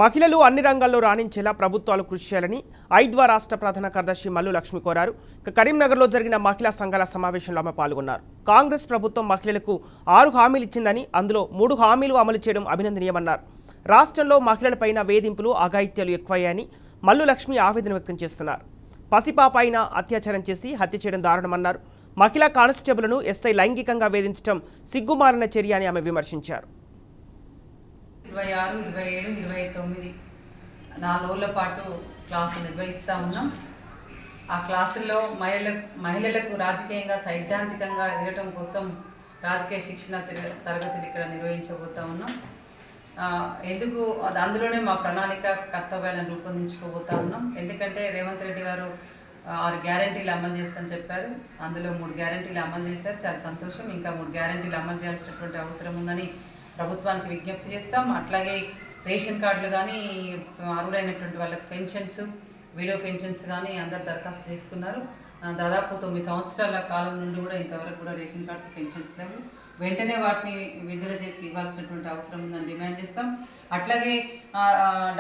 మహిళలు అన్ని రంగాల్లో రాణించేలా ప్రభుత్వాలు కృషి చేయాలని ఐద్వా రాష్ట్ర ప్రధాన కార్యదర్శి మల్లు లక్ష్మి కోరారు. కరీంనగర్లో జరిగిన మహిళా సంఘాల సమావేశంలో ఆమె పాల్గొన్నారు. కాంగ్రెస్ ప్రభుత్వం మహిళలకు 6 హామీలు ఇచ్చిందని, అందులో 3 హామీలు అమలు చేయడం అభినందనీయమన్నారు. రాష్ట్రంలో మహిళలపైన వేధింపులు, అఘాయిత్యాలు ఎక్కువయ్యాయని మల్లు లక్ష్మి ఆవేదన వ్యక్తం చేస్తున్నారు. పసిపాప అయినా అత్యాచారం చేసి హత్య చేయడం దారుణమన్నారు. మహిళా కానిస్టేబుల్ను ఎస్ఐ లైంగికంగా వేధించడం సిగ్గుమాలిన చర్య అని ఆమె విమర్శించారు. 26, 27, 29 4 రోజుల పాటు క్లాసులు నిర్వహిస్తూ ఉన్నాం. ఆ క్లాసుల్లో మహిళలకు రాజకీయంగా సైద్ధాంతికంగా ఎదగటం కోసం రాజకీయ శిక్షణ తరగతులు ఇక్కడ నిర్వహించబోతూ ఉన్నాం. అందులోనే మా ప్రణాళిక కర్తవ్యాలను రూపొందించుకోబోతూ ఉన్నాం. ఎందుకంటే రేవంత్ రెడ్డి గారు 6 గ్యారెంటీలు అమలు చేస్తామని చెప్పారు. అందులో 3 గ్యారెంటీలు అమలు చేశారు. చాలా సంతోషం. ఇంకా 3 గ్యారెంటీలు అమలు చేయాల్సినటువంటి అవసరం ఉందని ప్రభుత్వానికి విజ్ఞప్తి చేస్తాం. అట్లాగే రేషన్ కార్డులు కానీ, అర్హులైనటువంటి వాళ్ళకి పెన్షన్స్, వీడియో పెన్షన్స్ కానీ అందరు దరఖాస్తు చేసుకున్నారు. దాదాపు 9 సంవత్సరాల కాలం నుండి కూడా ఇంతవరకు కూడా రేషన్ కార్డ్స్, పెన్షన్స్ లేవు. వెంటనే వాటిని విడుదల చేసి ఇవ్వాల్సినటువంటి అవసరం ఉందని డిమాండ్ చేస్తాం. అట్లాగే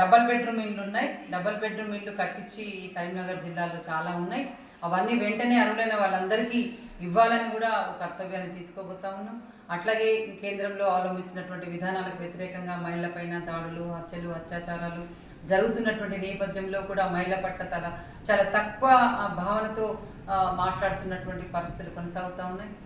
డబల్ బెడ్రూమ్ ఇళ్ళు ఉన్నాయి. డబల్ బెడ్రూమ్ ఇళ్ళు కట్టించి ఈ కరీంనగర్ జిల్లాలో చాలా ఉన్నాయి. అవన్నీ వెంటనే అర్హులైన వాళ్ళందరికీ ఇవ్వాలని కూడా ఒక కర్తవ్యాన్ని తీసుకోబోతా ఉన్నాం. అట్లాగే కేంద్రంలో అవలంబిస్తున్నటువంటి విధానాలకు వ్యతిరేకంగా మహిళలపైన దాడులు, హత్యలు, అత్యాచారాలు జరుగుతున్నటువంటి నేపథ్యంలో కూడా మహిళల పట్ల చాలా తక్కువ భావనతో మాట్లాడుతున్నటువంటి పరిస్థితులు కొనసాగుతూ ఉన్నాయి.